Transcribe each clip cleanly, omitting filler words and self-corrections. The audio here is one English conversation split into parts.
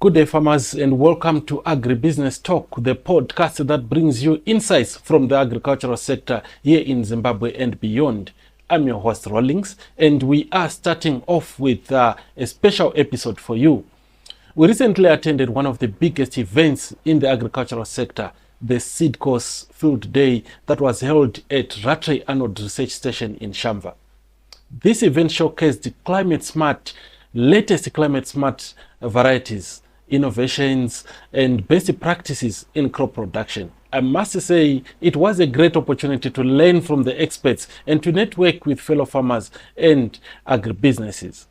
Good day, farmers, and welcome to Agribusiness Talk, the podcast that brings you insights from the agricultural sector here in Zimbabwe and beyond. I'm your host, Rawlings, and we are starting off with a special episode for you. We recently attended one of the biggest events in the agricultural sector, the SeedCo's Field Day that was held at Rattray Arnold Research Station in Shamva. This event showcased latest climate-smart varieties, innovations, and best practices in crop production. I must say it was a great opportunity to learn from the experts and to network with fellow farmers and agribusinesses.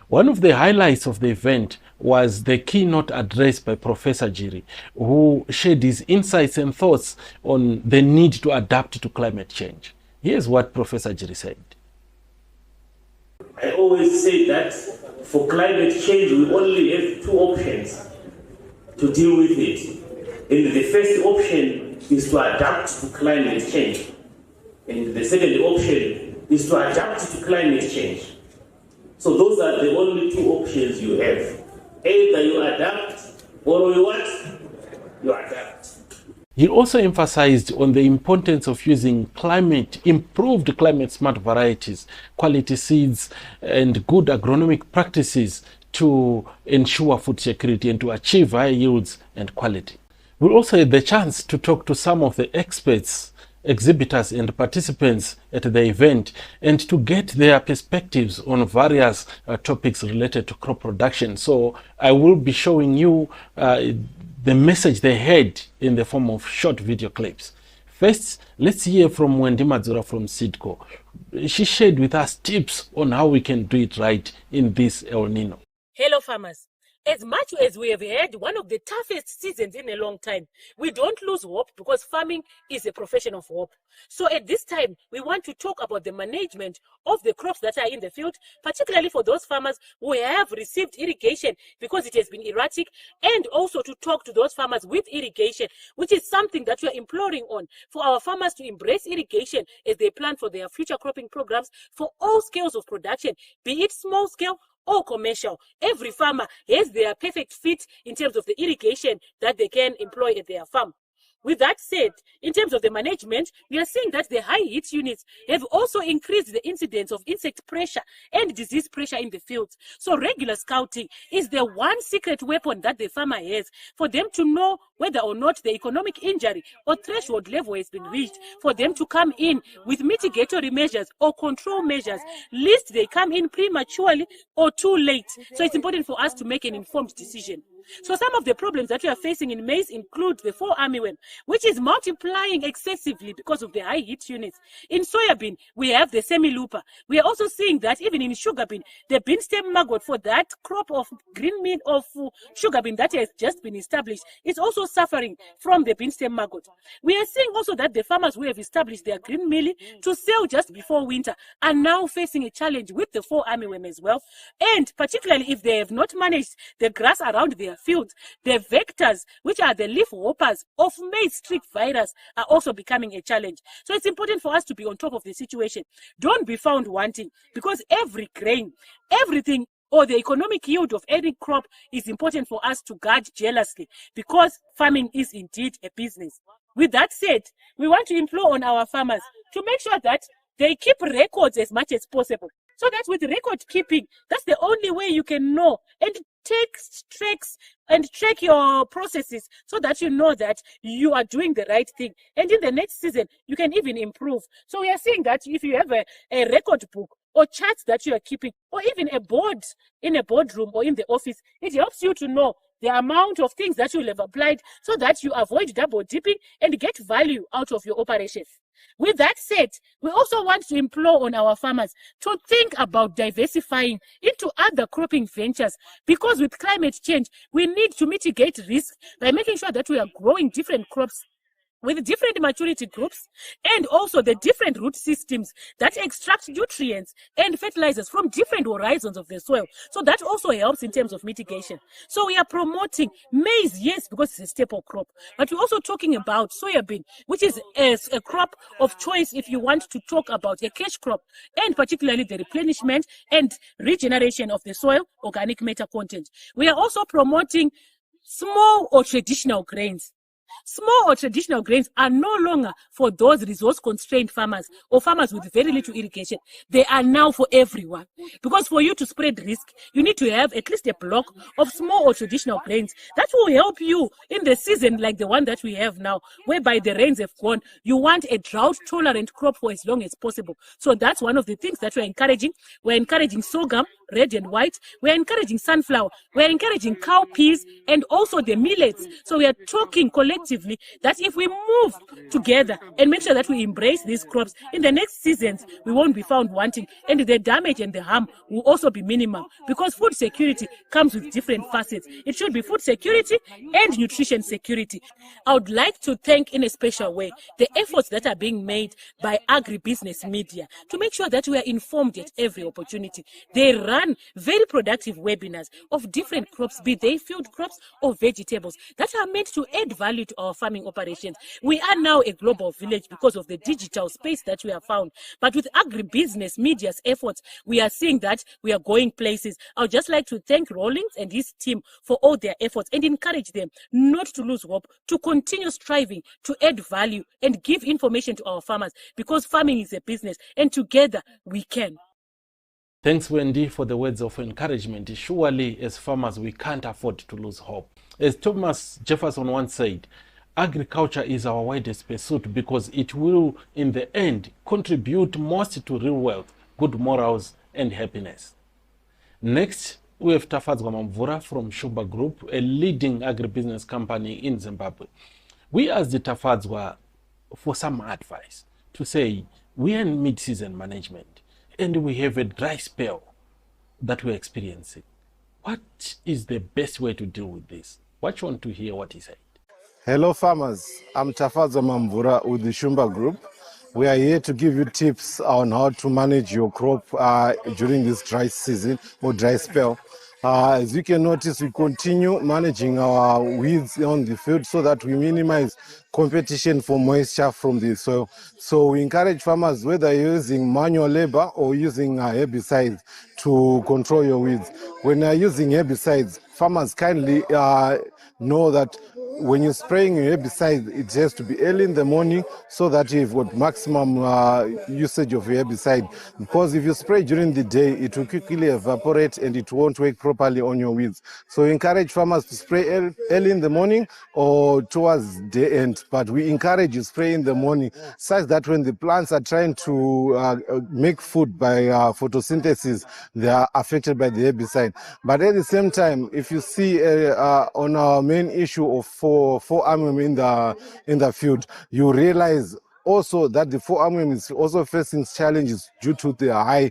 One of the highlights of the event was the keynote address by Professor Jiri, who shared his insights and thoughts on the need to adapt to climate change. Here's what Professor Jiri said. I always say that for climate change, we only have two options to deal with it. And the first option is to adapt to climate change. And the second option is to adapt to climate change. So those are the only two options you have. Either you adapt or you what? You adapt. He also emphasized on the importance of using improved climate-smart varieties, quality seeds, and good agronomic practices to ensure food security and to achieve high yields and quality. We also had the chance to talk to some of the experts, exhibitors, and participants at the event and to get their perspectives on various topics related to crop production. So I will be showing you the message they had in the form of short video clips. First, let's hear from Wendy Madzura from SeedCo. She shared with us tips on how we can do it right in this El Nino. Hello farmers. As much as we have had one of the toughest seasons in a long time, we don't lose hope because farming is a profession of hope. So at this time, we want to talk about the management of the crops that are in the field, particularly for those farmers who have received irrigation because it has been erratic, and also to talk to those farmers with irrigation, which is something that we are imploring on for our farmers to embrace irrigation as they plan for their future cropping programs for all scales of production, be it small scale or commercial. Every farmer has their perfect fit in terms of the irrigation that they can employ at their farm. With that said, in terms of the management, we are seeing that the high heat units have also increased the incidence of insect pressure and disease pressure in the fields. So regular scouting is the one secret weapon that the farmer has for them to know whether or not the economic injury or threshold level has been reached, for them to come in with mitigatory measures or control measures, lest they come in prematurely or too late. So it's important for us to make an informed decision. So some of the problems that we are facing in maize include the fall armyworm, which is multiplying excessively because of the high heat units. In soybean, we have the semi-looper. We are also seeing that even in sugar bean, the bean stem maggot for that crop of green bean of sugar bean that has just been established is also suffering from the bean stem maggot. We are seeing also that the farmers who have established their green mealie to sell just before winter are now facing a challenge with the fall armyworm as well. And particularly if they have not managed the grass around their fields, the vectors, which are the leaf hoppers of maize streak virus, are also becoming a challenge. So it's important for us to be on top of the situation. Don't be found wanting, because every grain, everything, or the economic yield of any crop is important for us to guard jealously, because farming is indeed a business. With that said, we want to implore on our farmers to make sure that they keep records as much as possible. So that with record keeping, that's the only way you can know and take tracks and track your processes so that you know that you are doing the right thing. And in the next season, you can even improve. So we are seeing that if you have a record book or charts that you are keeping, or even a board in a boardroom or in the office, it helps you to know the amount of things that you will have applied so that you avoid double dipping and get value out of your operations. With that said, we also want to implore on our farmers to think about diversifying into other cropping ventures, because with climate change, we need to mitigate risk by making sure that we are growing different crops with different maturity groups and also the different root systems that extract nutrients and fertilizers from different horizons of the soil. So that also helps in terms of mitigation. So we are promoting maize, yes, because it's a staple crop, but we're also talking about soybean, which is a crop of choice if you want to talk about a cash crop, and particularly the replenishment and regeneration of the soil organic matter content. We are also promoting small or traditional grains. Small or traditional grains are no longer for those resource-constrained farmers or farmers with very little irrigation. They are now for everyone. Because for you to spread risk, you need to have at least a block of small or traditional grains that will help you in the season like the one that we have now, whereby the rains have gone. You want a drought-tolerant crop for as long as possible. So that's one of the things that we're encouraging. We're encouraging sorghum, red and white. We're encouraging sunflower. We're encouraging cowpeas and also the millets. So we are talking collectively that if we move together and make sure that we embrace these crops, in the next seasons, we won't be found wanting. And the damage and the harm will also be minimal, because food security comes with different facets. It should be food security and nutrition security. I would like to thank in a special way the efforts that are being made by Agribusiness Media to make sure that we are informed at every opportunity. They run very productive webinars of different crops, be they field crops or vegetables, that are meant to add value to our farming operations. We are now a global village because of the digital space that we have found. But with Agribusiness Media's efforts, we are seeing that we are going places. I would just like to thank Rawlings and his team for all their efforts and encourage them not to lose hope, to continue striving to add value and give information to our farmers, because farming is a business and together we can. Thanks, Wendy, for the words of encouragement. Surely, as farmers, we can't afford to lose hope. As Thomas Jefferson once said, agriculture is our widest pursuit because it will, in the end, contribute most to real wealth, good morals, and happiness. Next, we have Tafadzwa Mamvura from Shumba Group, a leading agribusiness company in Zimbabwe. We asked the Tafadzwa for some advice to say, we are in mid-season management and we have a dry spell that we're experiencing. What is the best way to deal with this? What you want to hear what he said? Hello farmers, I'm Tafadzwa Mamvura with the Shumba Group. We are here to give you tips on how to manage your crop during this dry season or dry spell. As you can notice, we continue managing our weeds on the field so that we minimize competition for moisture from the soil. So we encourage farmers, whether you're using manual labor or using herbicides, to control your weeds. When you're using herbicides, farmers kindly know that when you're spraying your herbicide, it has to be early in the morning so that you've got maximum usage of your herbicide. Because if you spray during the day, it will quickly evaporate and it won't work properly on your weeds. So we encourage farmers to spray early in the morning or towards the end. But we encourage you spray in the morning, such that when the plants are trying to make food by photosynthesis, they are affected by the herbicide. But at the same time, if you see on our main issue of 4-armyworm in the field, you realize also that the 4-armyworm is also facing challenges due to the high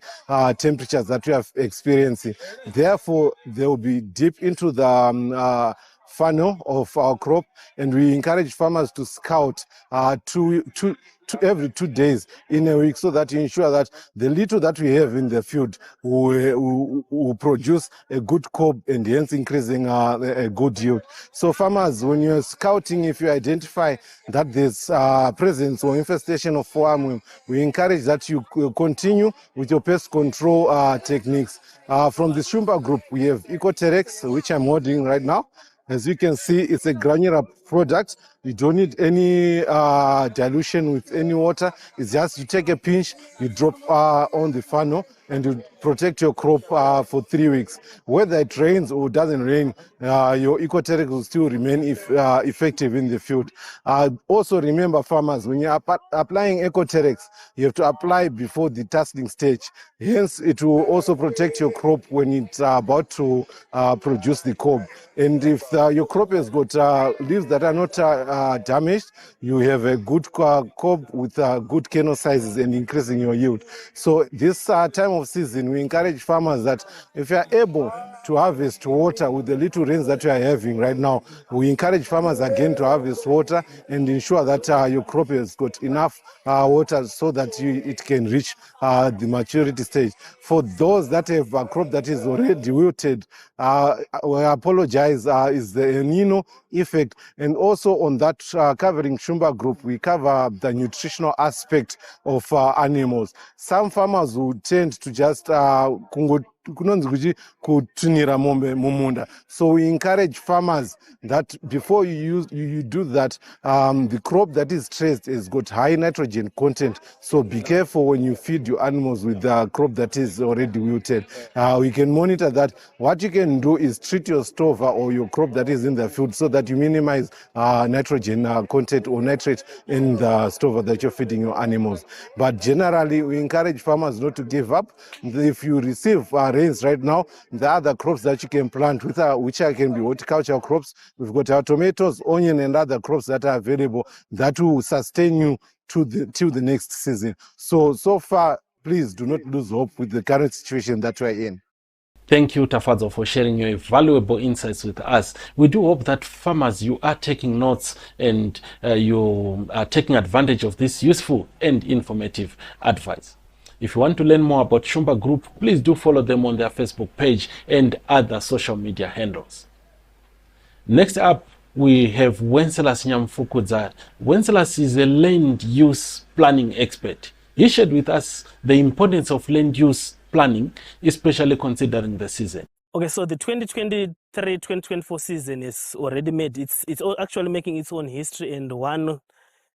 temperatures that we are experiencing. Therefore, they will be deep into the funnel of our crop, and we encourage farmers to scout every 2 days in a week, so that you ensure that the little that we have in the field will produce a good cob and hence increasing a good yield. So farmers, when you're scouting, if you identify that there's presence or infestation of 4-armyworm, we encourage that you continue with your pest control techniques. From the Shumba Group, we have Ecoterex, which I'm holding right now. As you can see, it's a granular product. You don't need any dilution with any water. It's just you take a pinch, you drop on the funnel, and you protect your crop for 3 weeks. Whether it rains or doesn't rain, your Ecoterex will still remain effective in the field. Also remember, farmers, when you're applying Ecoterex, you have to apply before the tasseling stage. Hence, it will also protect your crop when it's about to produce the cob. And if your crop has got leaves that are not damaged, you have a good cob with good kernel sizes and increasing your yield. So this time of season, we encourage farmers that if you are able to harvest water with the little rains that we are having right now. We encourage farmers again to harvest water and ensure that your crop has got enough water so that it can reach the maturity stage. For those that have a crop that is already wilted, we apologize, is the El Nino effect. And also on that covering Shumba group, we cover the nutritional aspect of animals. Some farmers will tend to just kutunira mombe mumunda. So we encourage farmers that before you do that, the crop that is traced has got high nitrogen content. So be careful when you feed your animals with the crop that is already wilted. We can monitor that. What you can do is treat your stover or your crop that is in the field so that you minimize nitrogen content or nitrate in the stover that you're feeding your animals. But generally, we encourage farmers not to give up. If you receive rains right now, the other crops that you can plant, which can be horticultural crops, we've got our tomatoes, onion, and other crops that are available that will sustain you till the next season. So far, please do not lose hope with the current situation that we're in. Thank you, Tafazo, for sharing your valuable insights with us. We do hope that farmers, you are taking notes and you are taking advantage of this useful and informative advice. If you want to learn more about Shumba Group, please do follow them on their Facebook page and other social media handles. Next up, we have Wencelas Nyamfukudza. Wencelas is a land use planning expert. He shared with us the importance of land use planning, especially considering the season. Okay, so the 2023-2024 season is already made. It's actually making its own history, and one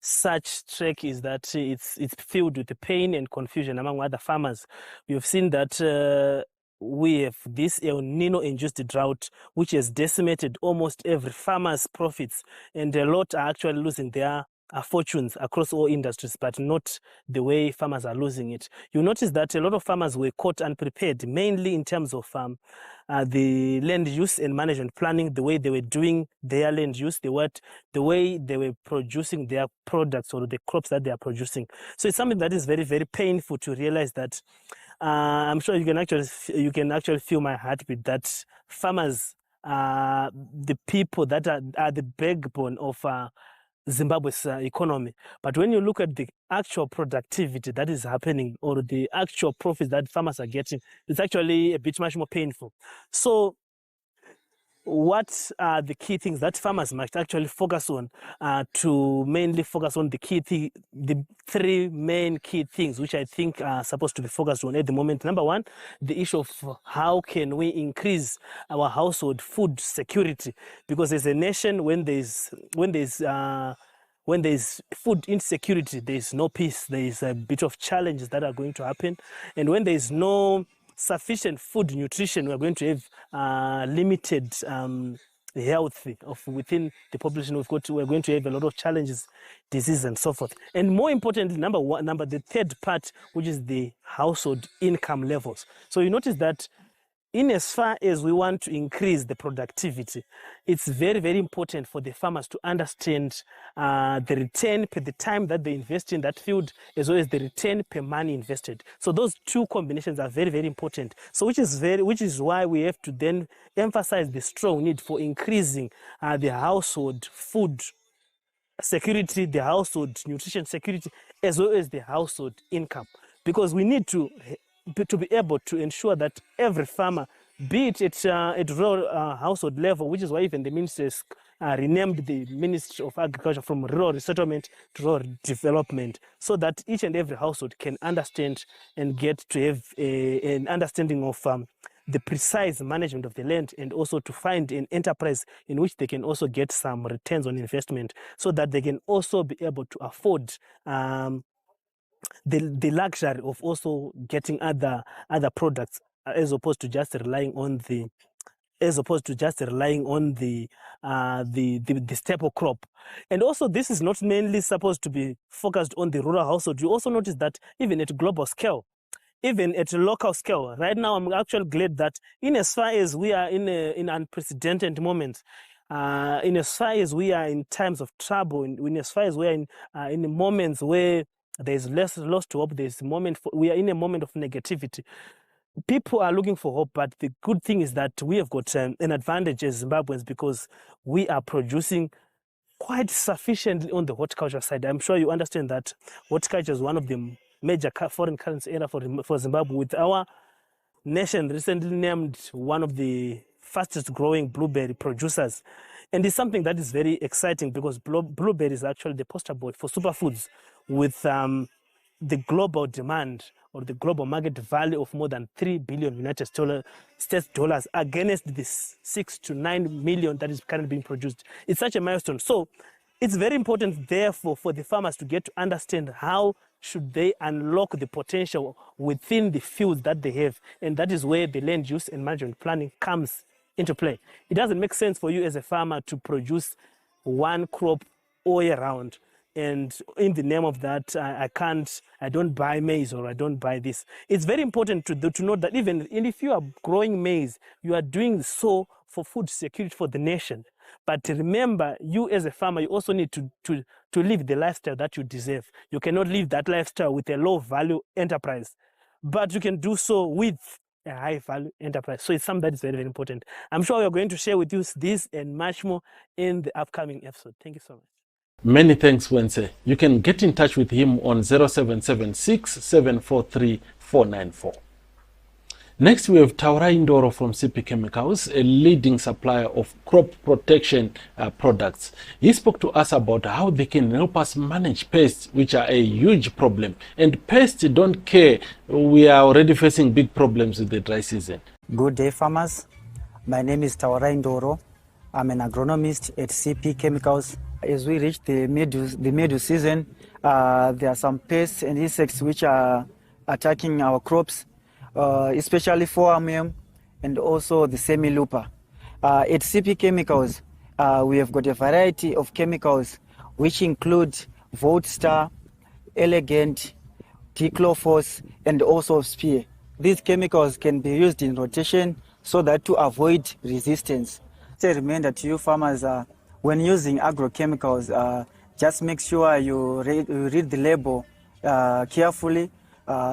such track is that it's filled with pain and confusion among other farmers. We have seen that we have this El Nino-induced drought, which has decimated almost every farmer's profits, and a lot are actually losing their fortunes across all industries, but not the way farmers are losing it. You notice that a lot of farmers were caught unprepared, mainly in terms of the land use and management planning, the way they were doing their land use, the way they were producing their products or the crops that they are producing. So it's something that is very, very painful to realize that. I'm sure you can actually feel my heartbeat that farmers are the people that are the backbone of Zimbabwe's economy. But when you look at the actual productivity that is happening or the actual profits that farmers are getting, it's actually a bit much more painful. So what are the key things that farmers must actually focus on to mainly focus on the three main key things which I think are supposed to be focused on at the moment? Number one, the issue of how can we increase our household food security, because as a nation, when there's food insecurity, there is no peace. There is a bit of challenges that are going to happen, and when there is no sufficient food nutrition, we are going to have limited health within the population. We're going to have a lot of challenges, disease, and so forth. And more importantly, the third part, which is the household income levels. So you notice that in as far as we want to increase the productivity, it's very, very important for the farmers to understand the return per the time that they invest in that field, as well as the return per money invested. So those two combinations are very, very important. So which is why we have to then emphasize the strong need for increasing the household food security, the household nutrition security, as well as the household income, because we need to be able to ensure that every farmer, be it at rural household level, which is why even the minister has renamed the Ministry of Agriculture from Rural Resettlement to Rural Development, so that each and every household can understand and get to have an understanding of the precise management of the land, and also to find an enterprise in which they can also get some returns on investment, so that they can also be able to afford the luxury of also getting other products, as opposed to just relying on the staple crop. And also, this is not mainly supposed to be focused on the rural household. You also notice that even at global scale, even at a local scale, right now, I'm actually glad that in as far as we are in unprecedented moments, in as far as we are in times of trouble, in as far as we are in moments where there's less loss to hope, we are in a moment of negativity. people are looking for hope, but the good thing is that we have got an advantage as Zimbabweans because we are producing quite sufficiently on the horticulture side. I'm sure you understand that horticulture is one of the major foreign currency area for Zimbabwe, with our nation recently named one of the fastest growing blueberry producers. And it's something that is very exciting because blueberry is actually the poster boy for superfoods, with the global demand or the global market value of more than 3 billion United States dollars against this 6 to 9 million that is currently being produced. It's such a milestone. So it's very important, therefore, for the farmers to get to understand how should they unlock the potential within the fields that they have. And that is where the land use and management planning comes into play. It doesn't make sense for you as a farmer to produce one crop all year round. And in the name of that, I don't buy maize or I don't buy this. It's very important to note that even if you are growing maize, you are doing so for food security for the nation. But remember, you as a farmer, you also need to live the lifestyle that you deserve. You cannot live that lifestyle with a low value enterprise, but you can do so with a high value enterprise. So it's something that is very, very important. I'm sure we're going to share with you this and much more in the upcoming episode. Thank you so much. Many thanks, Wense. You can get in touch with him on 0776 743 494. Next, we have Taurai Ndoro from CP Chemicals, a leading supplier of crop protection products. He spoke to us about how they can help us manage pests, which are a huge problem. And pests don't care. We are already facing big problems with the dry season. Good day, farmers. My name is Taurai Ndoro. I'm an agronomist at CP Chemicals. As we reach the middle season, there are some pests and insects which are attacking our crops, especially Forearm and also the semi-looper. At CP Chemicals, we have got a variety of chemicals which include Voltstar, Elegant, Diclofos, and also Spear. These chemicals can be used in rotation so that to avoid resistance. So a reminder to you farmers, when using agrochemicals, just make sure you read the label carefully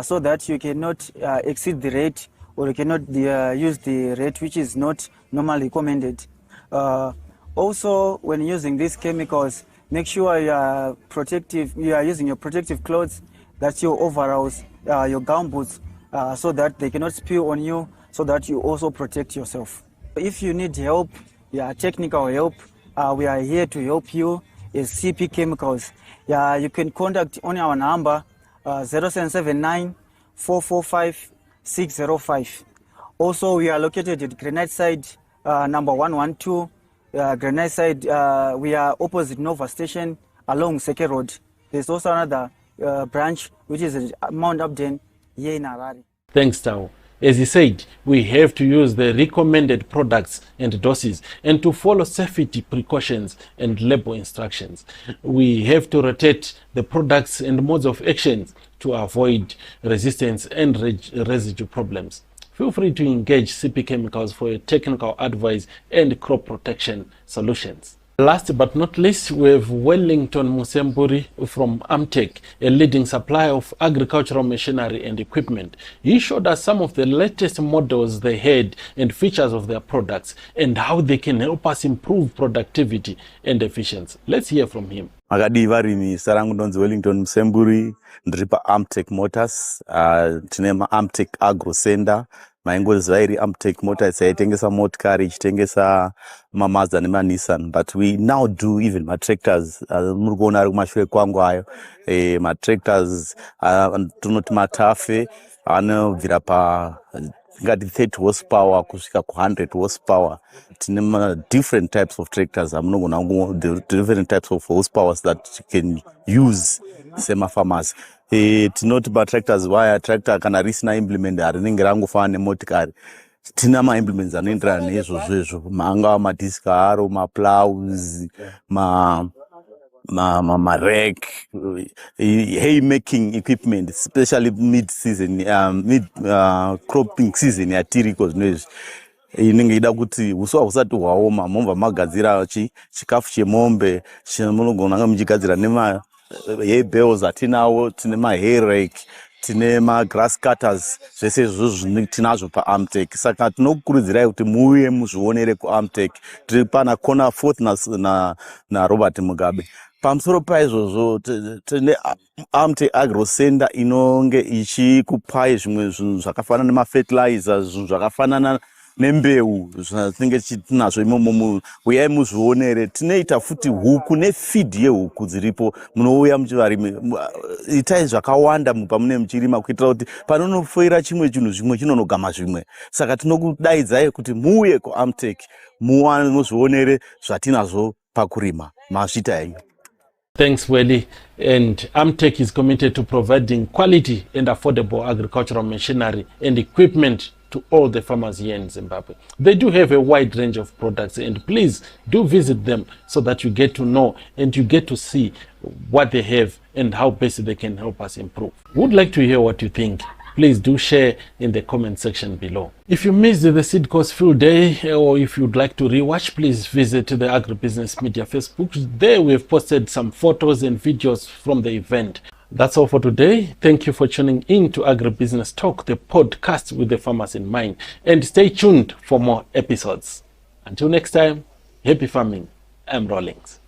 so that you cannot exceed the rate, or you cannot use the rate which is not normally recommended. Also, when using these chemicals, make sure you are using your protective clothes, that's your overalls, your gumboots, so that they cannot spill on you, so that you also protect yourself. If you need help, technical help, we are here to help you as CP Chemicals. You can contact on our number 0779 445 605. Also, we are located at Granite Side, number 112. Granite Side, we are opposite Nova Station along Seke Road. There's also another branch which is at Mount Abden here in Harare. Thanks, Tao. As he said, we have to use the recommended products and doses and to follow safety precautions and label instructions. We have to rotate the products and modes of actions to avoid resistance and residue problems. Feel free to engage CP Chemicals for your technical advice and crop protection solutions. Last but not least, we have Wellington Musemburi from Amtech, a leading supplier of agricultural machinery and equipment. He showed us some of the latest models they had and features of their products and how they can help us improve productivity and efficiency. Let's hear from him. Magadi varimi sarangu ndonzi Wellington Musemburi, ndiri Amtech Motors, tine Amtech Agro Center. Maingoziva iri Amtech Motors yaitengesa motikari, ichitengesa Mazda nema Nissan, but we now do even tractors. Muri kuona ari kumashure kwangu ayo, tractors tunoti matafe anobvira pa ngati 30 horsepower kusvika ku 100 horsepower. Tine different types of tractors, the different types of horsepowers that you can use sema farmers. Tinoti tractors wire tractor kana risina implement rinenge rangofana nemotikari. Tina implements anoenderana nezvozvo, manga madisk aro, plows, rake, hay making equipment, especially mid cropping season yatiri kozvinezvi. Inenge ida kuti uswa husati hwaoma momva magadzira chikafu chemombe, munogona muchigadzira hay bales atinawo, tine hay rake, tine grass cutters, zvese izvozvo tinazvo paAmtech. Saka tinokurudzirai kuti muuye muzvionere kuAmtech. Tiri pana corner 4th na Robert Mugabe. Pamusoro paizvozvo tine Amtech Agro Center inonge ichikupai zvimwe zvinhu zvakafanana nemafertilizers, zvinhu zvakafanana nembeu zvatinenge tinazvo imomo. Uyai muzvionere. Tinoita futi huku nefeed yehuku dziripo. Munouya muchivarimi, itai zvakawanda pamune muchirima kuitira kuti panonofoira chimwe chinhu zvimwe chinonogama zvimwe. Saka tinokudaidzai kuti muuye kuAmtech muwane muzvionere zvatinazvo pakurima. Mazvita henyu. Thanks, Welly. And Amtech is committed to providing quality and affordable agricultural machinery and equipment to all the farmers here in Zimbabwe. They do have a wide range of products, and please do visit them so that you get to know and you get to see what they have and how best they can help us improve. Would like to hear what you think. Please do share in the comment section below. If you missed the SeedCo's field day, or if you'd like to rewatch, please visit the Agribusiness Media Facebook. There we have posted some photos and videos from the event. That's all for today. Thank you for tuning in to Agribusiness Talk, the podcast with the farmers in mind. And stay tuned for more episodes. Until next time, happy farming. I'm Rawlings.